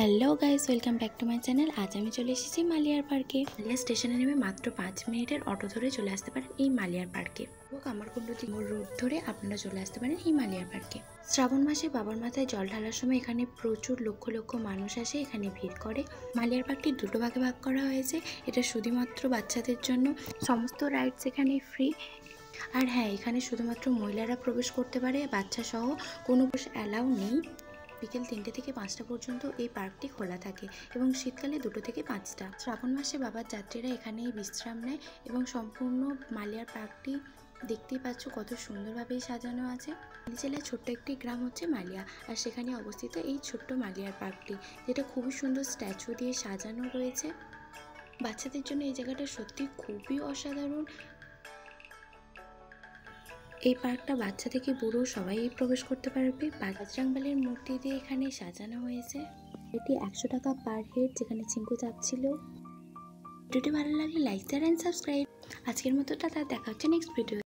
Hello guys, welcome back to my channel. আজ আমি চলে এসেছি মালিয়ার পার্কে। মালিয়া স্টেশনে নেমে মাত্র 5 মিনিটের অটো ধরে চলে আসতে পারেন এই মালিয়ার পার্কে। কামারকুন্ডু রোড ধরে আপনারা চলে আসতে পারেন এই মালিয়ার পার্কে। শ্রাবণ মাসে বাবার মাথায় জল ঢালার সময় এখানে প্রচুর লক্ষ লক্ষ মানুষ আসে, এখানে ভিড় করে। মালিয়ার পার্কটি দুটো ভাগে ভাগ করা হয়েছে। এটা শুধুমাত্র বাচ্চাদের জন্য, সমস্ত রাইডস এখানে ফ্রি। আর হ্যাঁ, এখানে শুধুমাত্র মহিলারা প্রবেশ করতে পারে, বাচ্চা সহ কোনো অ্যালাউ নেই। বিকেল 3টে থেকে 5টা পর্যন্ত এই পার্কটি খোলা থাকে এবং শীতকালে 2টো থেকে 5টা। শ্রাবণ মাসে বাবার যাত্রীরা এখানেই বিশ্রাম নেয় এবং সম্পূর্ণ মালিয়ার পার্কটি দেখতেই পাচ্ছ কত সুন্দরভাবে সাজানো আছে। জেলায় ছোট্ট একটি গ্রাম হচ্ছে মালিয়া, আর সেখানে অবস্থিত এই ছোট্ট মালিয়ার পার্কটি, যেটা খুবই সুন্দর স্ট্যাচু দিয়ে সাজানো রয়েছে। বাচ্চাদের জন্য এই জায়গাটা সত্যি খুবই অসাধারণ। এই পার্কটা বাচ্চা থেকে বুড়ো সবাই প্রবেশ করতে পারবে। বজরংবলীর মূর্তি দিয়ে এখানে সাজানো হয়েছে। এটি 100 টাকা পার হেড, যেখানে চিঙ্কু যাচ্ছিল। ভিডিওটি ভালো লাগলে লাইক, শেয়ার এন্ড সাবস্ক্রাইব। আজকের মতো টাটা, দেখা হচ্ছে নেক্সট ভিডিও।